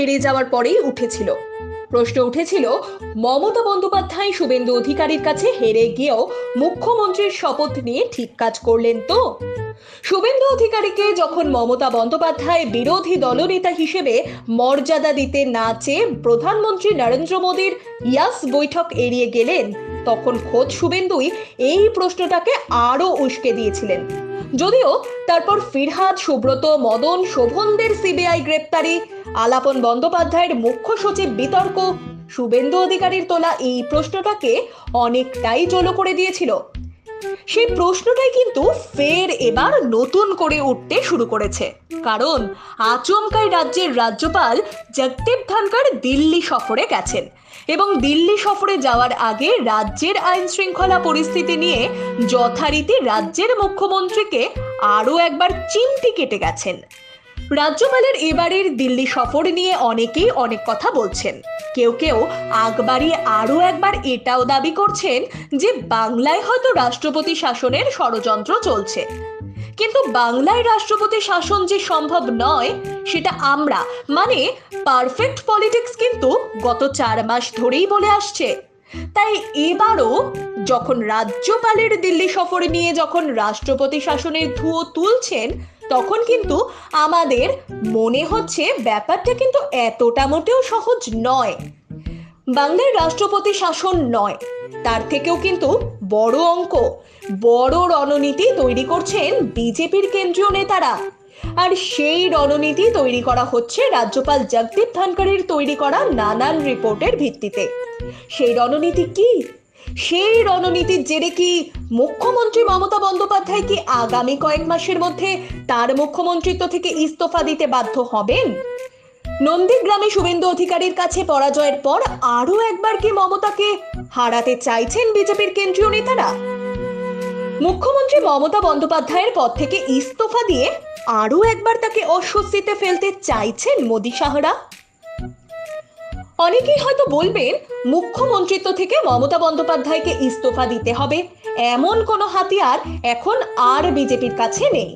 হেরে যাওয়ার পরেই উঠেছিল। প্রশ্ন উঠেছিল, মমতা বন্দ্যোপাধ্যায় শুভেন্দু অধিকারীর কাছে হেরে গিয়েও মুখ্যমন্ত্রীর শপথ নিয়ে ঠিক কাজ করলেন তো? শুভেন্দু অধিকারীকে যখন মমতা বন্দ্যোপাধ্যায় বিরোধী দলনেতা হিসেবে মর্যাদা দিতে না চেয়ে প্রধানমন্ত্রী নরেন্দ্র মোদীর ইয়াস বৈঠক এড়িয়ে গেলেন, তখন খোদ শুভেন্দুই এই প্রশ্নটাকে আরো উস্কে দিয়েছিলেন। যদিও তারপর ফিরহাদ, সুব্রত, মদন, শোভনদের সিবিআই গ্রেপ্তারি, আলাপন বন্দ্যোপাধ্যায়ের মুখ্য সচিব বিতর্ক, শুভেন্দু অধিকারীর তোলা এই প্রশ্নটাকে অনেকটাই জলো করে দিয়েছিল। সেই প্রশ্নটাই কিন্তু ফের এবার নতুন করে উঠতে শুরু করেছে, কারণ আচমকাই রাজ্যের রাজ্যপাল জগদীপ ধনখড় দিল্লি সফরে গেছেন এবং দিল্লি সফরে যাওয়ার আগে রাজ্যের আইন শৃঙ্খলা পরিস্থিতি নিয়ে যথারীতি রাজ্যের মুখ্যমন্ত্রীকে আরো একবার চিমটি কেটে গেছেন। রাজ্যপালের এবারের দিল্লি সফর নিয়ে অনেকেই অনেক কথা বলছেন। কেউ কেউ আগবাড়ি আরো একবার এটাও দাবি করছেন যে বাংলায় হয়তো রাষ্ট্রপতি শাসনের ষড়যন্ত্র চলছে। কিন্তু বাংলায় রাষ্ট্রপতি শাসন যে সম্ভব নয় সেটা আমরা মানে পারফেক্ট পলিটিক্স কিন্তু গত 4 মাস ধরেই বলে আসছে। তাই এবারও যখন রাজ্যপালের দিল্লি সফরে নিয়ে যখন রাষ্ট্রপতি শাসনের ধুয়ো তুলছেন, তখন কিন্তু আমাদের মনে হচ্ছে ব্যাপারটা কিন্তু এতটা মোটেও সহজ নয়। বাংলার রাষ্ট্রপতি শাসন নয়, তার থেকেও কিন্তু বড় অঙ্ক, বড় রণনীতি তৈরি করছেন বিজেপির কেন্দ্রীয় নেতারা। আর সেই রণনীতি তৈরি করা হচ্ছে রাজ্যপাল জগদীপ ধনখড়ের তৈরি করা নানান রিপোর্টের ভিত্তিতে। সেই রণনীতি কি? সেই রণনীতির জেরে কি মুখ্যমন্ত্রী মমতা বন্দ্যোপাধ্যায় কি আগামী কয়েক মাসের মধ্যে তার মুখ্যমন্ত্রিত্ব থেকে ইস্তফা দিতে বাধ্য হবেন? নন্দীগ্রামে শুভেন্দু অধিকারীর কাছে পরাজয়ের পর আরো একবার কি মমতাকে হারাতে চাইছেন বিজেপির কেন্দ্রীয় নেতারা? মুখ্যমন্ত্রী মমতা বন্দ্যোপাধ্যায়ের পদ থেকে ইস্তফা দিয়ে আরো একবার তাকে অস্বস্তিতে ফেলতে চাইছেন মোদী শাহরা? অনেকেই হয়তো বলবেন, মুখ্যমন্ত্রিত্ব থেকে মমতা বন্দ্যোপাধ্যায়কে ইস্তফা দিতে হবে এমন কোনো হাতিয়ার এখন আর বিজেপির কাছে নেই।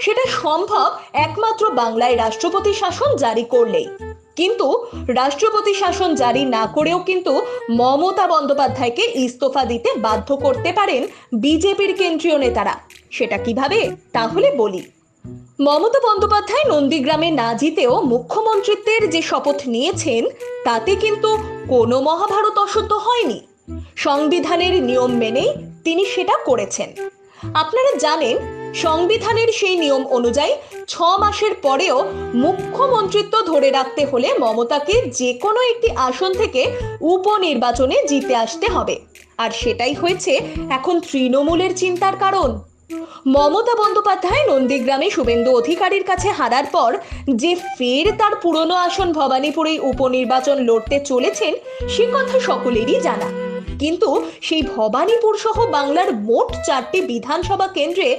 সেটা সম্ভব একমাত্র বাংলায় রাষ্ট্রপতি শাসন জারি করলেই। কিন্তু রাষ্ট্রপতি শাসন জারি না করেও কিন্তু মমতা বন্দ্যোপাধ্যায়কে ইস্তফা দিতে বাধ্য করতে পারেন বিজেপির কেন্দ্রীয় নেতারা। সেটা কিভাবে? তাহলে বলি। মমতা বন্দ্যোপাধ্যায় নন্দীগ্রামে না জিতেও মুখ্যমন্ত্রিত্বের যে শপথ নিয়েছেন, তাতে কিন্তু কোনো মহাভারত অশুদ্ধ হয়নি। সংবিধানের নিয়ম মেনেই তিনি সেটা করেছেন। আপনারা জানেন, সংবিধানের সেই নিয়ম অনুযায়ী 6 মাসের পরেও মুখ্যমন্ত্রিত্ব ধরে রাখতে হলে মমতাকে যে কোনো একটি আসন থেকে উপনির্বাচনে জিতে আসতে হবে। আর সেটাই হয়েছে এখন তৃণমূলের চিন্তার কারণ। মমতা বন্দ্যোপাধ্যায় নন্দীগ্রামে শুভেন্দু অধিকারীর কাছে হারার পর যে ফের তার পুরনো আসন ভবানীপুরে উপনির্বাচন লড়তে চলেছেন, সে কথা সকলেরই জানা। কিন্তু সেই ভবানীপুর সহ বাংলার মোট 4টি বিধানসভা কেন্দ্রে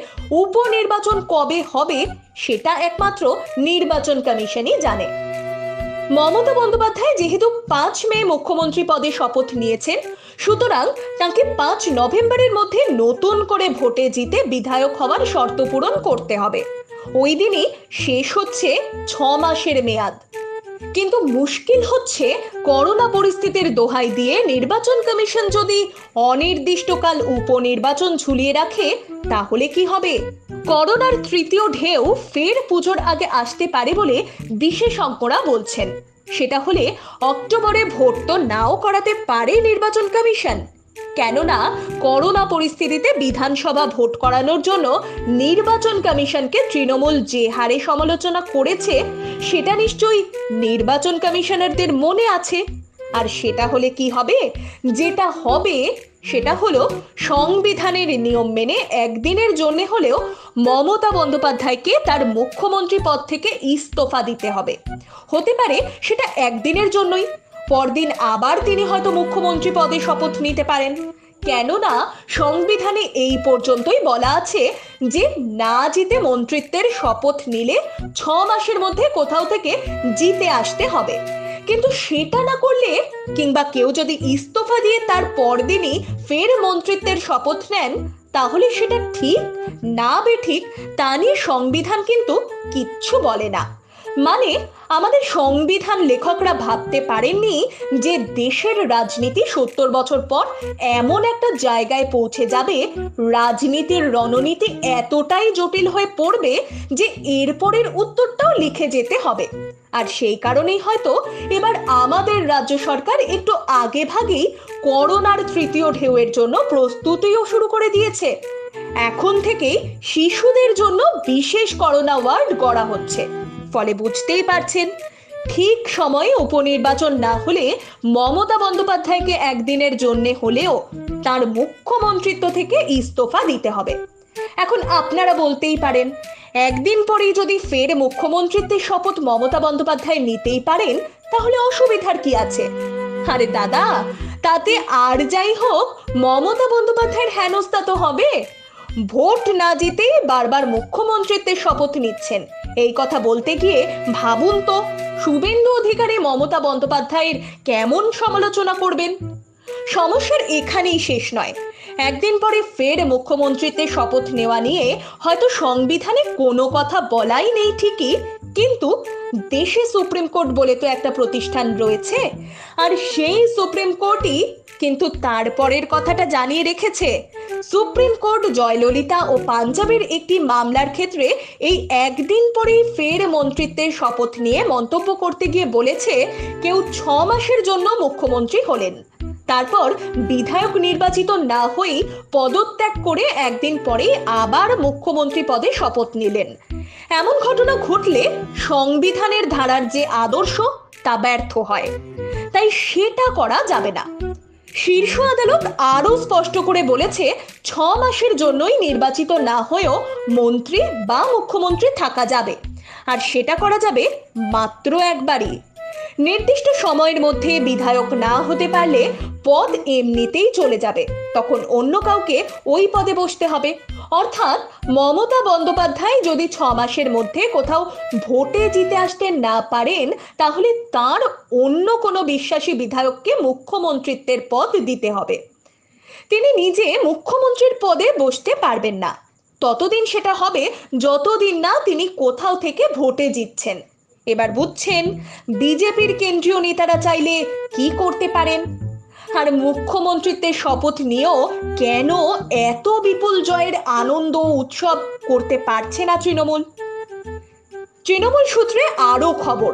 উপনির্বাচন কবে হবে সেটা একমাত্র নির্বাচন কমিশনই জানে। মমতা বন্দ্যোপাধ্যায় যেহেতু 5 মে মুখ্যমন্ত্রী পদে শপথ নিয়েছেন, সুতরাং তাকে 5 নভেম্বরের মধ্যে নতুন করে ভোটে জিতে বিধায়ক হওয়ার শর্ত পূরণ করতে হবে। ওই দিনই শেষ হচ্ছে 6 মাসের মেয়াদ। কিন্তু মুশকিল হচ্ছে, করোনা পরিস্থিতির দোহাই দিয়ে নির্বাচন কমিশন যদি অনির্দিষ্টকাল উপনির্বাচন ঝুলিয়ে রাখে, তাহলে কি হবে? করোনার 3য় ঢেউ ফের পুজোর আগে আসতে পারে বলে বিশেষজ্ঞরা বলছেন। সেটা হলে অক্টোবরে ভোট তো নাও করাতে পারে নির্বাচন কমিশন। কেননা করোনা পরিস্থিতিতে বিধানসভা ভোট করানোর জন্য নির্বাচন কমিশনকে তৃণমূল যে হারে সমালোচনা করেছে, সেটা নিশ্চয়ই নির্বাচন কমিশনারদের মনে আছে। আর সেটা হলে কি হবে? যেটা হবে সেটা হলো সংবিধানের নিয়ম মেনে একদিনের জন্য হলেও মমতা বন্দ্যোপাধ্যায়কে তার মুখ্যমন্ত্রী পদ থেকে ইস্তফা দিতে হবে। হতে পারে সেটা একদিনের জন্যই, পরদিন আবার তিনি হয়তো মুখ্যমন্ত্রী পদে শপথ নিতে পারেন। কেননা সংবিধানে এই পর্যন্তই বলা আছে যে না জিতে মন্ত্রিত্বের শপথ নিলে 6 মাসের মধ্যে কোথাও থেকে জিতে আসতে হবে। কিন্তু সেটা না করলে কিংবা কেউ যদি ইস্তফা দিয়ে তার পরদিনই ফের মন্ত্রিত্বের শপথ নেন, তাহলে সেটা ঠিক না বেঠিক তা নিয়ে সংবিধান কিন্তু কিচ্ছু বলে না। মানে আমাদের সংবিধান লেখকরা ভাবতে পারেননি যে দেশের রাজনীতি 70 বছর পর এমন একটা জায়গায় পৌঁছে যাবে, রাজনীতির রণনীতি এতটাই জটিল হয়ে পড়বে যে এরপরের উত্তরটাও লিখে যেতে হবে। আর সেই কারণেই হয়তো এবার আমাদের রাজ্য সরকার একটু আগে ভাগেই করোনার তৃতীয় ঢেউয়ের জন্য প্রস্তুতিও শুরু করে দিয়েছে। এখন থেকেই শিশুদের জন্য বিশেষ করোনা ওয়ার্ড গড়া হচ্ছে। ফলে বুঝতেই পারছেন, ঠিক সময়ে উপনির্বাচন না হলে মমতা বন্দ্যোপাধ্যায়কে একদিনের জন্য হলেও তার মুখ্যমন্ত্রিত্ব থেকে ইস্তফা দিতে হবে। এখন আপনারা বলতেই পারেন, একদিন পরেই যদি ফের মুখ্যমন্ত্রিত্বের শপথ মমতা বন্দ্যোপাধ্যায় নিতেই পারেন, তাহলে অসুবিধার কি আছে? আরে দাদা, তাতে আর যাই হোক মমতা বন্দ্যোপাধ্যায়ের হেনস্থা তো হবে। ভোট না জিতেই বারবার মুখ্যমন্ত্রিত্বের শপথ নিচ্ছেন, এই কথা বলতে গিয়ে ভাবুন তো শুভেন্দু অধিকারী মমতা বন্দ্যোপাধ্যায়ের কেমন সমালোচনা করবেন। সমস্যার এখানেই শেষ নয়। একদিন পরে ফের মুখ্যমন্ত্রিত্বের শপথ নেওয়া নিয়ে হয়তো সংবিধানে কোনো কথা বলাই নেই ঠিকই, কিন্তু দেশে সুপ্রিম কোর্ট বলে তো একটা প্রতিষ্ঠান রয়েছে, আর সেই সুপ্রিম কোর্টই কিন্তু তারপরের কথাটা জানিয়ে রেখেছে। সুপ্রিম কোর্ট জয়ললিতা ও পাঞ্জাবের একটি মামলার ক্ষেত্রে এই একদিন পরেই ফের মন্ত্রিত্বের শপথ নিয়ে মন্তব্য করতে গিয়ে বলেছে, কেউ 6 মাসের জন্য মুখ্যমন্ত্রী হলেন, তারপর বিধায়ক নির্বাচিত না হয়েই পদত্যাগ করে একদিন পরেই আবার মুখ্যমন্ত্রী পদে শপথ নিলেন। এমন ঘটনা ঘটলে সংবিধানের ধারার যে আদর্শ তা ব্যর্থ হয়, তাই সেটা করা যাবে না। শীর্ষ আদালত আরো স্পষ্ট করে বলেছে, 6 মাসের জন্যই নির্বাচিত না হয়েও মন্ত্রী বা মুখ্যমন্ত্রী থাকা যাবে, আর সেটা করা যাবে মাত্র একবারই। নির্দিষ্ট সময়ের মধ্যে বিধায়ক না হতে পারলে পদ এমনিতেই চলে যাবে, তখন অন্য কাউকে ওই পদে বসতে হবে। অর্থাৎ মমতা বন্দ্যোপাধ্যায় যদি 6 মাসের মধ্যে কোথাও ভোটে জিতে আসতে না পারেন, তাহলে তার অন্য কোনো বিশ্বাসী বিধায়ককে মুখ্যমন্ত্রিত্বের পদ দিতে হবে। তিনি নিজে মুখ্যমন্ত্রীর পদে বসতে পারবেন না, ততদিন সেটা হবে যতদিন না তিনি কোথাও থেকে ভোটে জিতছেন। এবার বুঝছেন বিজেপির কেন্দ্রীয় নেতারা চাইলে কি করতে পারেন। আর মুখ্যমন্ত্রিত্বের শপথ নিয়েও কেন এত বিপুল জয়ের আনন্দ উৎসব করতে পারছে না তৃণমূল? তৃণমূল সূত্রে আরো খবর,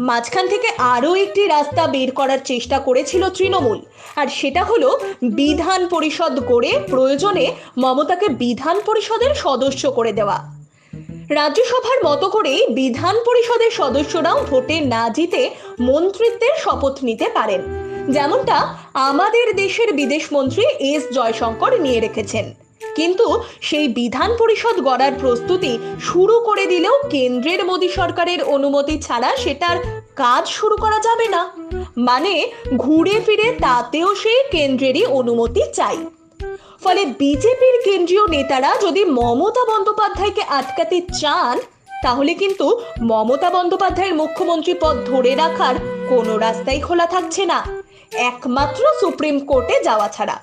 মাঝখান থেকে আরো একটি রাস্তা বের করার চেষ্টা করেছিল তৃণমূল, আর সেটা হলো বিধান পরিষদ গড়ে প্রয়োজনে মমতাকে বিধান পরিষদের সদস্য করে দেওয়া। রাজ্যসভার মতো করেই বিধান পরিষদের সদস্যরাও ভোটে না জিতে মন্ত্রিত্বের শপথ নিতে পারেন, যেমনটা আমাদের দেশের বিদেশ মন্ত্রী এস জয়শঙ্কর নিয়ে রেখেছেন। কিন্তু সেই বিধান পরিষদ গড়ার প্রস্তুতি শুরু করে দিলেও কেন্দ্রের মোদী সরকারের অনুমতি ছাড়া সেটার কাজ শুরু করা যাবে না। মানে ঘুরে ফিরে তাতেও সেই কেন্দ্রেরই অনুমতি চাই। ফলে বিজেপির কেন্দ্রীয় নেতারা যদি মমতা বন্দ্যোপাধ্যায়কে আটকাতে চান, তাহলে কিন্তু মমতা বন্দ্যোপাধ্যায়ের মুখ্যমন্ত্রী পদ ধরে রাখার কোনো রাস্তাই খোলা থাকছে না, একমাত্র সুপ্রিম কোর্টে যাওয়া ছাড়া।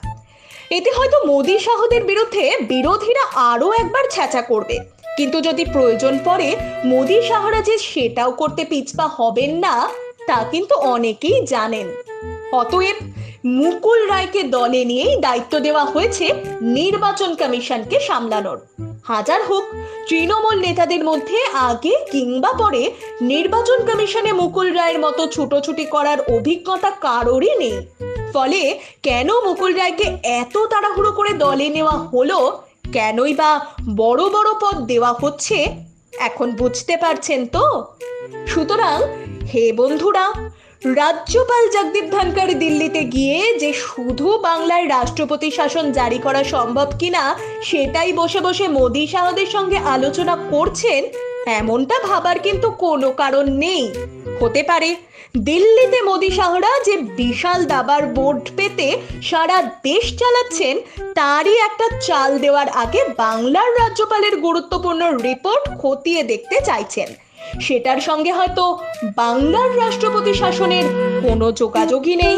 এতে হয়তো মোদী শাহদের বিরুদ্ধে বিরোধীরা আরো একবার ছ্যাঁচা করবে, কিন্তু যদি প্রয়োজন পড়ে মোদী শাহরা যে সেটাও করতে পিছপা হবেন না, তা কিন্তু অনেকেই জানেন। অতএব মুকুল রায়কে দলে নিয়েই দায়িত্ব দেওয়া হয়েছে নির্বাচন কমিশনকে সামলানোর। হাজার হোক, তৃণমূল নেতাদের মধ্যে আগে কিংবা পরে নির্বাচন কমিশনে মুকুল রায়ের মতো ছুটোছুটি করার অভিজ্ঞতা কারোরই নেই। ফলে কেন মুকুল রায়কে এত তাড়াহুড়ো করে দলে নেওয়া হলো, কেনই বা বড় বড় পদ দেওয়া হচ্ছে, এখন বুঝতে পারছেন তো? সুতরাং হে বন্ধুরা, রাজ্যপাল জগদীপ ধনখড় দিল্লিতে গিয়ে যে শুধু বাংলায় রাষ্ট্রপতি শাসন জারি করা সম্ভব কিনা সেটাই বসে বসে মোদী শাহদের সঙ্গে আলোচনা করছেন, এমনটা ভাবার কিন্তু কোনো কারণ নেই। হতে পারে দিল্লিতে মোদী শাহরা যে বিশাল দাবার বোর্ড পেতে সারা দেশ চালাচ্ছেন, তারই একটা চাল দেওয়ার আগে বাংলার রাজ্যপালের গুরুত্বপূর্ণ রিপোর্ট খতিয়ে দেখতে চাইছেন। সেটার সঙ্গে হয়তো বাংলার রাষ্ট্রপতি শাসনের কোনো যোগাযোগই নেই।